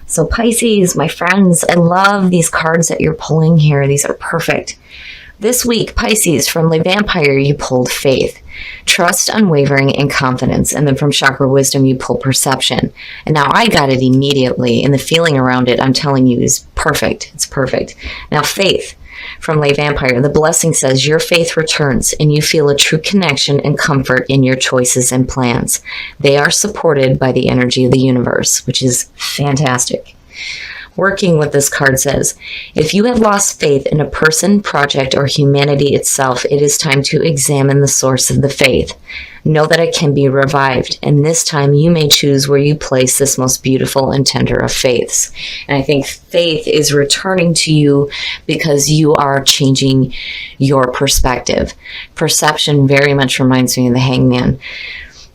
So Pisces, my friends, I love these cards that you're pulling here. These are perfect. This week, Pisces, from Le Vampire, you pulled faith, trust, unwavering, and confidence. And then from Chakra Wisdom, you pulled perception. And now I got it immediately, and the feeling around it, I'm telling you, is perfect. It's perfect. Now, faith, from Le Vampire, the blessing says your faith returns and you feel a true connection and comfort in your choices and plans. They are supported by the energy of the universe, which is fantastic. Working with this card says, if you have lost faith in a person, project, or humanity itself, it is time to examine the source of the faith. Know that it can be revived, and this time you may choose where you place this most beautiful and tender of faiths. And I think faith is returning to you because you are changing your perspective. Perception very much reminds me of the Hangman.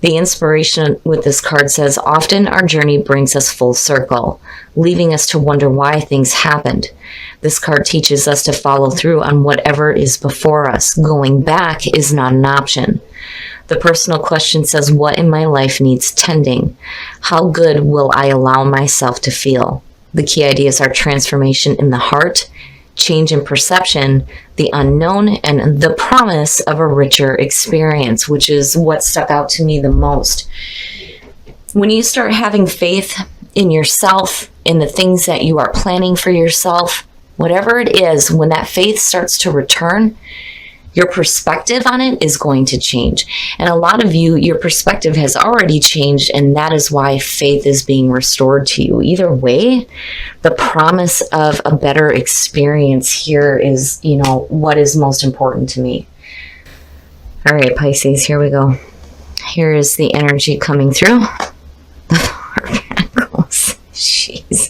The inspiration with this card says, often our journey brings us full circle, leaving us to wonder why things happened. This card teaches us to follow through on whatever is before us. Going back is not an option. The personal question says, what in my life needs tending? How good will I allow myself to feel? The key ideas are transformation in the heart, change in perception, the unknown, and the promise of a richer experience, which is what stuck out to me the most. When you start having faith in yourself, in the things that you are planning for yourself, whatever it is, when that faith starts to return, your perspective on it is going to change. And a lot of you, your perspective has already changed, and that is why faith is being restored to you. Either way, the promise of a better experience here is, what is most important to me. All right, Pisces, here we go. Here is the energy coming through. The Four of Pentacles. Jeez.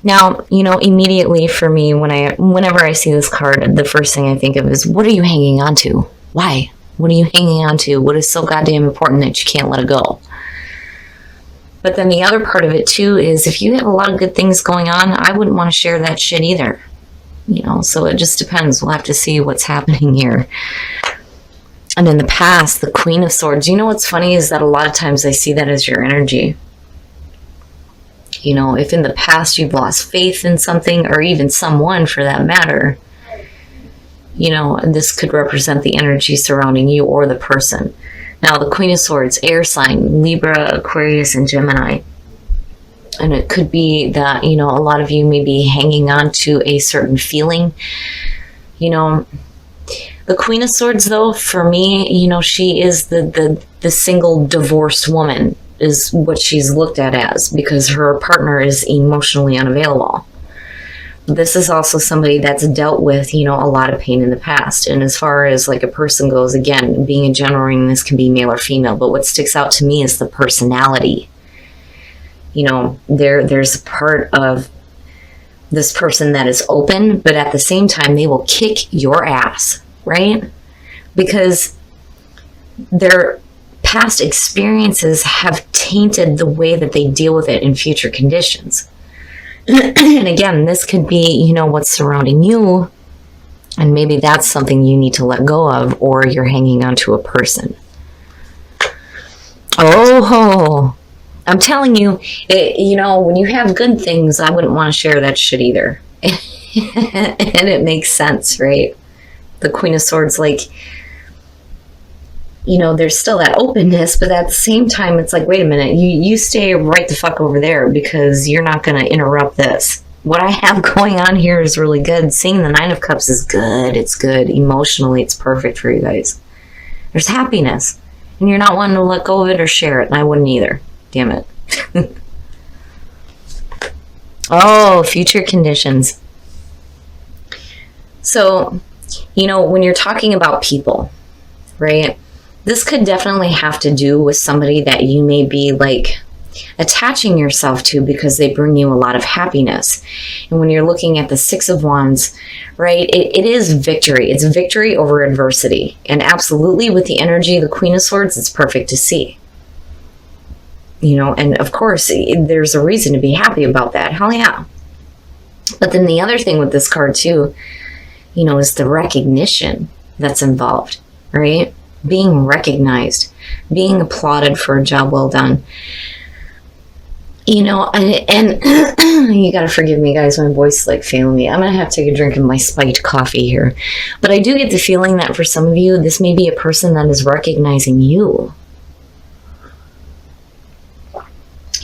Now, immediately for me, whenever I see this card, the first thing I think of is, what are you hanging on to? Why? What are you hanging on to? What is so goddamn important that you can't let it go? But then the other part of it too is, if you have a lot of good things going on, I wouldn't want to share that shit either. So it just depends. We'll have to see what's happening here. And in the past, the Queen of Swords, what's funny is that a lot of times I see that as your energy. If in the past you've lost faith in something, or even someone for that matter, this could represent the energy surrounding you or the person. Now, the Queen of Swords, air sign, Libra, Aquarius, and Gemini. And it could be that, a lot of you may be hanging on to a certain feeling. The Queen of Swords, though, for me, she is the single divorced woman, is what she's looked at as, because her partner is emotionally unavailable. This is also somebody that's dealt with, a lot of pain in the past. And as far as like a person goes, again, being a general reading, this can be male or female, but what sticks out to me is the personality. There's a part of this person that is open, but at the same time, they will kick your ass, right? Because their past experiences have tainted the way that they deal with it in future conditions. And again, this could be, what's surrounding you, and maybe that's something you need to let go of, or you're hanging on to a person. Oh, I'm telling you, when you have good things, I wouldn't want to share that shit either. And it makes sense, right? The Queen of Swords, there's still that openness, but at the same time, it's like, wait a minute, you stay right the fuck over there, because you're not going to interrupt this. What I have going on here is really good. Seeing the Nine of Cups is good. It's good. Emotionally, it's perfect for you guys. There's happiness, and you're not wanting to let go of it or share it, and I wouldn't either. Damn it. Oh, future conditions. So, when you're talking about people, right? This could definitely have to do with somebody that you may be attaching yourself to, because they bring you a lot of happiness. And when you're looking at the Six of Wands, right, it is victory. It's victory over adversity. And absolutely, with the energy of the Queen of Swords, it's perfect to see. And of course, there's a reason to be happy about that. Hell yeah. But then the other thing with this card too, is the recognition that's involved, right? Being recognized, being applauded for a job well done. And you got to forgive me, guys. My voice is like failing me. I'm going to have to take a drink of my spiked coffee here. But I do get the feeling that for some of you, this may be a person that is recognizing you.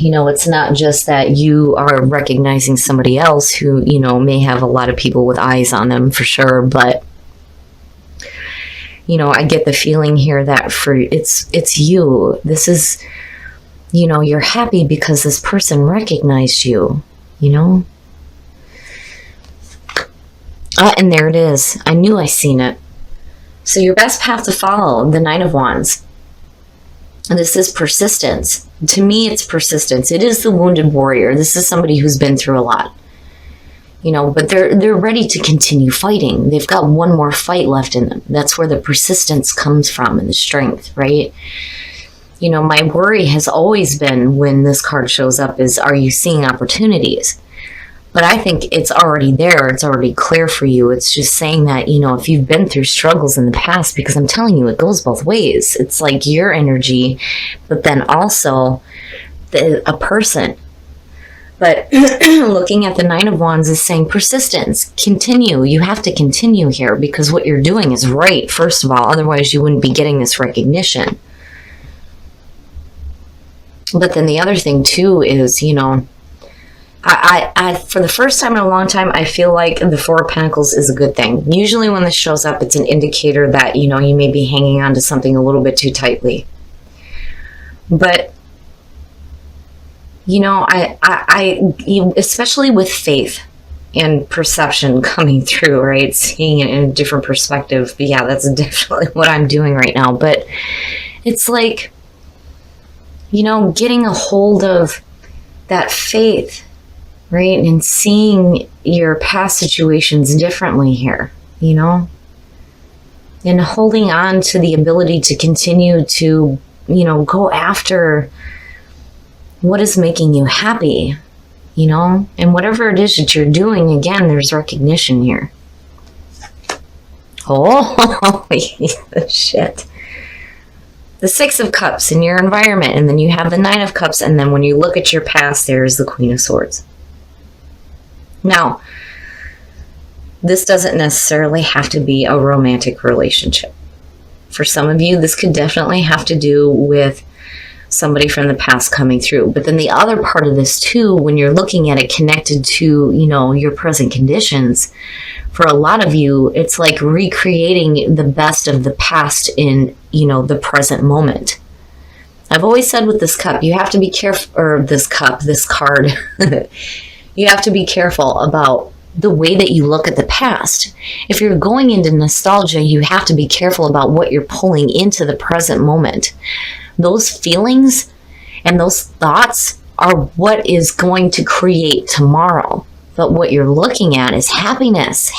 It's not just that you are recognizing somebody else who, may have a lot of people with eyes on them for sure. But, I get the feeling here that it's you. This is, you're happy because this person recognized you, And there it is. I knew I seen it. So your best path to follow, the Nine of Wands. This is persistence. To me, it's persistence. It is the wounded warrior. This is somebody who's been through a lot. But they're ready to continue fighting. They've got one more fight left in them. That's where the persistence comes from and the strength, right? My worry has always been when this card shows up is, are you seeing opportunities? But I think it's already there. It's already clear for you. It's just saying that, if you've been through struggles in the past, because I'm telling you, it goes both ways. It's like your energy, but then also a person. But looking at the Nine of Wands is saying persistence, continue. You have to continue here because what you're doing is right, first of all. Otherwise, you wouldn't be getting this recognition. But then the other thing, too, is, I for the first time in a long time, I feel like the Four of Pentacles is a good thing. Usually when this shows up, it's an indicator that, you may be hanging on to something a little bit too tightly. But, especially with faith and perception coming through, right? Seeing it in a different perspective. But yeah, that's definitely what I'm doing right now. But it's like, getting a hold of that faith, right? And seeing your past situations differently here, and holding on to the ability to continue to, go after what is making you happy, and whatever it is that you're doing, again, there's recognition here. Oh, shit. The Six of Cups in your environment, and then you have the Nine of Cups, and then when you look at your past, there's the Queen of Swords. Now, this doesn't necessarily have to be a romantic relationship. For some of you, this could definitely have to do with somebody from the past coming through. But then the other part of this too, when you're looking at it connected to, your present conditions, for a lot of you, it's like recreating the best of the past in, the present moment. I've always said with this cup, you have to be careful, or this card, you have to be careful about the way that you look at the past. If you're going into nostalgia, you have to be careful about what you're pulling into the present moment. Those feelings and those thoughts are what is going to create tomorrow. But what you're looking at is happiness.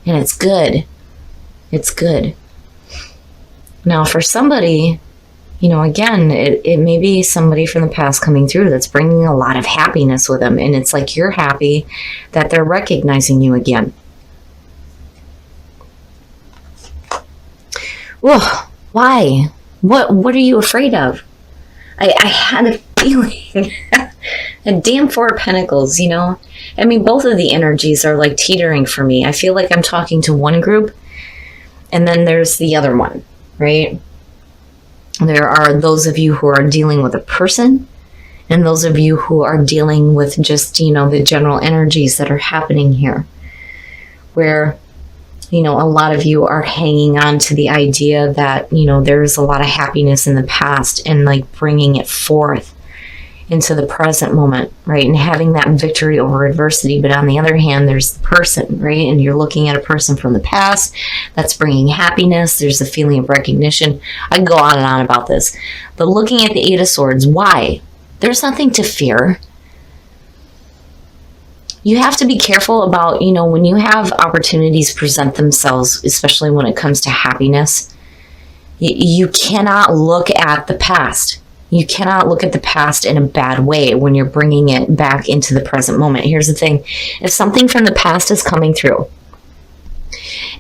And it's good. It's good. Now, for somebody, again, it may be somebody from the past coming through that's bringing a lot of happiness with them. And it's like you're happy that they're recognizing you again. Whoa, why? What are you afraid of? I had a feeling. A damn Four of Pentacles, I mean, both of the energies are like teetering for me. I feel like I'm talking to one group, and then there's the other one, right? There are those of you who are dealing with a person, and those of you who are dealing with just, the general energies that are happening here. Where, a lot of you are hanging on to the idea that, there's a lot of happiness in the past and like bringing it forth into the present moment, right? And having that victory over adversity. But on the other hand, there's the person, right? And you're looking at a person from the past that's bringing happiness. There's a feeling of recognition. I can go on and on about this. But looking at the Eight of Swords, why? There's nothing to fear. You have to be careful about, when you have opportunities present themselves, especially when it comes to happiness, you cannot look at the past. You cannot look at the past in a bad way when you're bringing it back into the present moment. Here's the thing. If something from the past is coming through,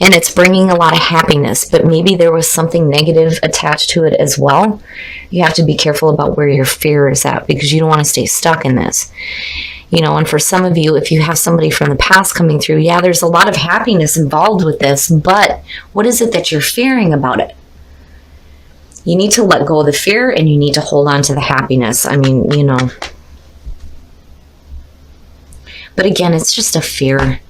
And it's bringing a lot of happiness, but maybe there was something negative attached to it as well. You have to be careful about where your fear is at, because you don't want to stay stuck in this. And for some of you, if you have somebody from the past coming through, yeah, there's a lot of happiness involved with this, but what is it that you're fearing about it? You need to let go of the fear, and you need to hold on to the happiness. I mean, but again, it's just a fear.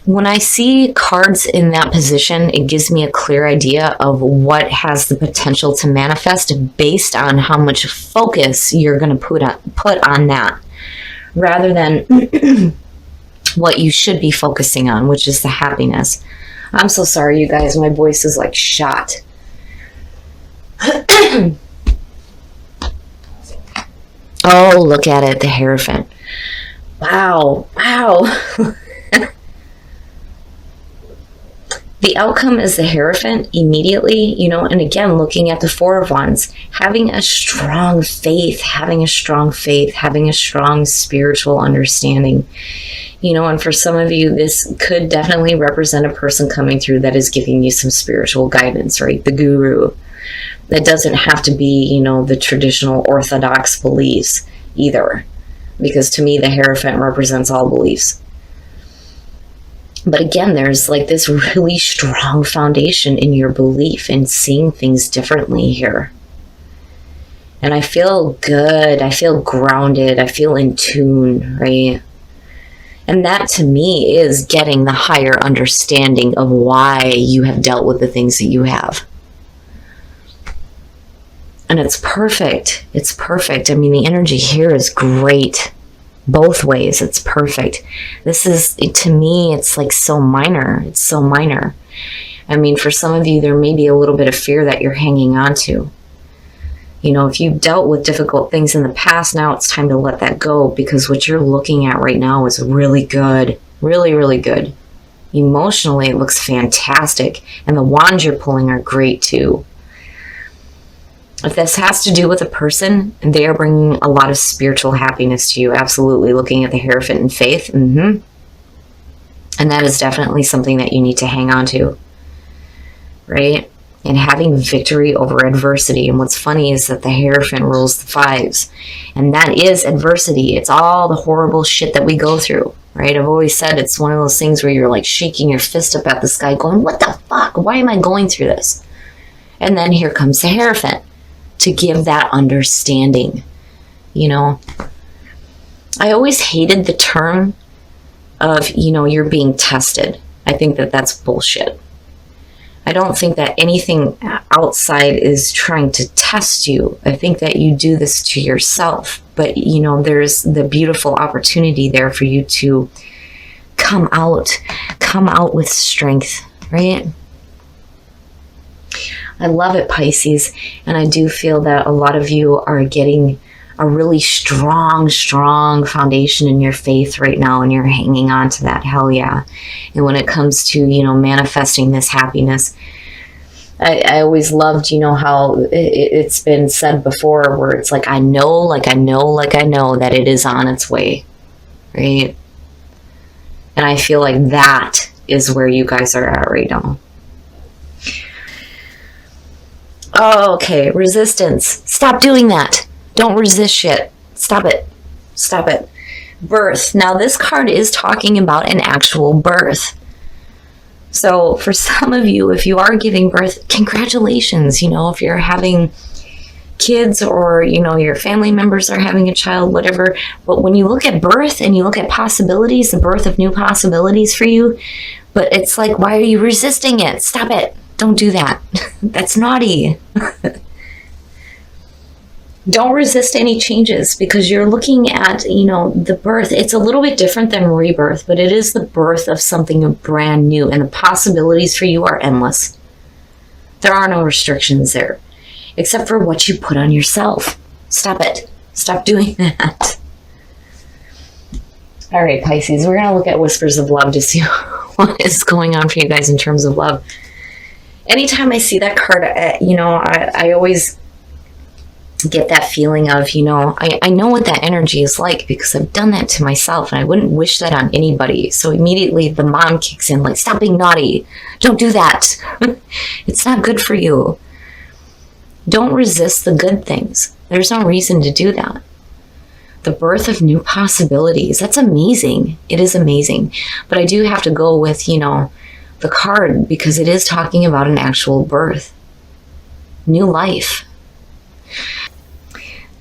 When I see cards in that position, it gives me a clear idea of what has the potential to manifest based on how much focus you're going to put on that, rather than what you should be focusing on, which is the happiness. I'm so sorry, you guys. My voice is like shot. Oh, look at it, the Hierophant. Wow. The outcome is the Hierophant immediately, and again, looking at the Four of Wands, having a strong faith, having a strong spiritual understanding, and for some of you, this could definitely represent a person coming through that is giving you some spiritual guidance, right? The guru. That doesn't have to be, the traditional orthodox beliefs either, because to me, the Hierophant represents all beliefs. But again, there's like this really strong foundation in your belief in seeing things differently here. And I feel good. I feel grounded. I feel in tune, right? And that to me is getting the higher understanding of why you have dealt with the things that you have. And it's perfect. It's perfect. I mean, the energy here is great. Both ways, it's perfect. This is, to me, it's like so minor. It's so minor. I mean, for some of you, there may be a little bit of fear that you're hanging on to. If you've dealt with difficult things in the past, now it's time to let that go, because what you're looking at right now is really good. Really, really good. Emotionally, it looks fantastic. And the wands you're pulling are great too. If this has to do with a person, they are bringing a lot of spiritual happiness to you. Absolutely. Looking at the Hierophant in faith. And that is definitely something that you need to hang on to. Right? And having victory over adversity. And what's funny is that the Hierophant rules the fives. And that is adversity. It's all the horrible shit that we go through. Right? I've always said it's one of those things where you're like shaking your fist up at the sky going, what the fuck? Why am I going through this? And then here comes the Hierophant to give that understanding. I always hated the term of, you're being tested. I think that that's bullshit. I don't think that anything outside is trying to test you. I think that you do this to yourself. But, there's the beautiful opportunity there for you to come out with strength, right? I love it, Pisces, and I do feel that a lot of you are getting a really strong foundation in your faith right now, and you're hanging on to that. Hell yeah. And when it comes to, manifesting this happiness, I always loved, how it's been said before, where it's like, I know that it is on its way, right? And I feel like that is where you guys are at right now. Oh, okay. Resistance. Stop doing that. Don't resist shit. Stop it. Birth. Now, this card is talking about an actual birth. So, for some of you, if you are giving birth, congratulations. If you're having kids or, your family members are having a child, whatever. But when you look at birth and you look at possibilities, the birth of new possibilities for you, but it's like, why are you resisting it? Stop it. Don't do that. That's naughty. Don't resist any changes, because you're looking at, the birth. It's a little bit different than rebirth, but it is the birth of something brand new, and the possibilities for you are endless. There are no restrictions there, except for what you put on yourself. Stop it. Stop doing that. All right, Pisces, we're going to look at Whispers of Love to see what is going on for you guys in terms of love. Anytime I see that card, I always get that feeling of, I know what that energy is like because I've done that to myself and I wouldn't wish that on anybody. So immediately the mom kicks in, like, stop being naughty. Don't do that. It's not good for you. Don't resist the good things. There's no reason to do that. The birth of new possibilities. That's amazing. It is amazing. But I do have to go with, the card because it is talking about an actual birth. New life.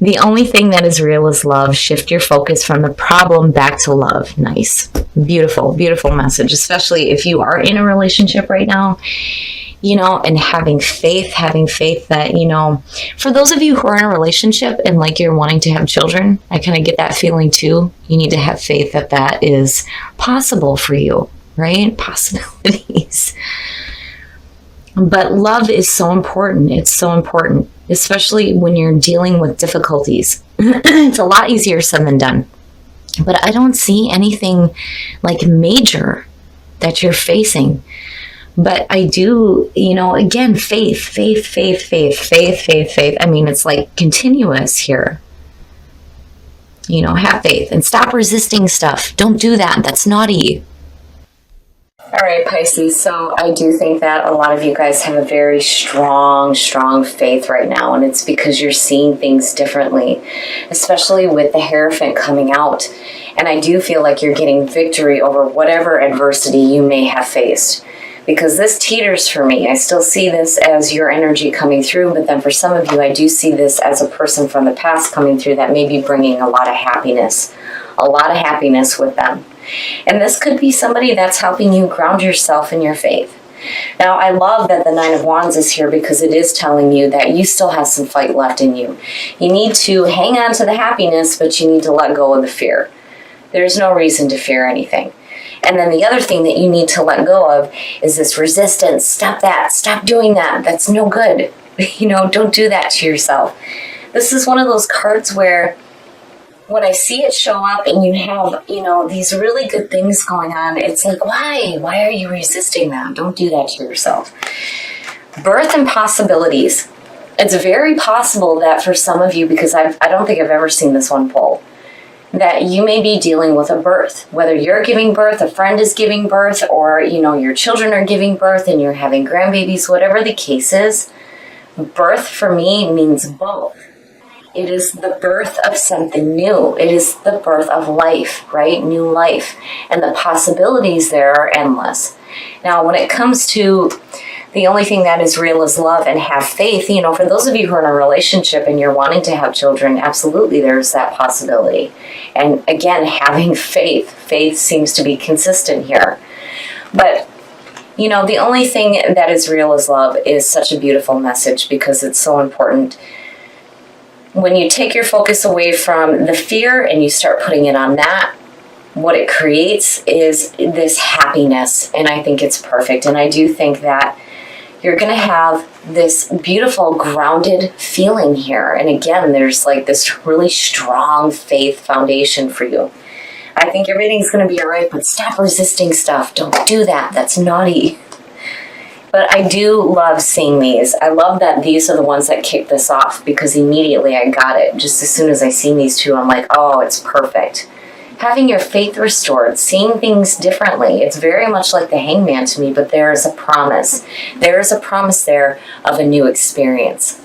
The only thing that is real is love. Shift your focus from the problem back to love. Nice. Beautiful, beautiful message, especially if you are in a relationship right now, and having faith that, for those of you who are in a relationship and like you're wanting to have children, I kind of get that feeling too. You need to have faith that that is possible for you, right? Possibilities. But love is so important. It's so important, especially when you're dealing with difficulties. It's a lot easier said than done. But I don't see anything like major that you're facing. But I do, again, faith. I mean, it's like continuous here. Have faith and stop resisting stuff. Don't do that. That's naughty. All right, Pisces. So I do think that a lot of you guys have a very strong faith right now. And it's because you're seeing things differently, especially with the Hierophant coming out. And I do feel like you're getting victory over whatever adversity you may have faced. Because this teeters for me. I still see this as your energy coming through. But then for some of you, I do see this as a person from the past coming through that may be bringing a lot of happiness with them. And this could be somebody that's helping you ground yourself in your faith. Now, I love that the Nine of Wands is here because it is telling you that you still have some fight left in you. You need to hang on to the happiness, but you need to let go of the fear. There's no reason to fear anything. And then the other thing that you need to let go of is this resistance. Stop that. Stop doing that. That's no good. Don't do that to yourself. This is one of those cards where when I see it show up and you have, these really good things going on, it's like, why? Why are you resisting that? Don't do that to yourself. Birth and possibilities. It's very possible that for some of you, because I don't think I've ever seen this one pull, that you may be dealing with a birth. Whether you're giving birth, a friend is giving birth, or, your children are giving birth and you're having grandbabies, whatever the case is, birth for me means both. It is the birth of something new. It is the birth of life, right? New life. And the possibilities there are endless. Now, when it comes to the only thing that is real is love and have faith, for those of you who are in a relationship and you're wanting to have children, absolutely there's that possibility. And again, having faith. Faith seems to be consistent here. But the only thing that is real is love is such a beautiful message because it's so important. When you take your focus away from the fear and you start putting it on that, what it creates is this happiness. And I think it's perfect. And I do think that you're going to have this beautiful grounded feeling here. And again, there's like this really strong faith foundation for you. I think everything's going to be all right, but stop resisting stuff. Don't do that. That's naughty. But I do love seeing these. I love that these are the ones that kick this off because immediately I got it. Just as soon as I seen these two, I'm like, oh, it's perfect. Having your faith restored, seeing things differently. It's very much like the Hangman to me, but there is a promise. There is a promise there of a new experience.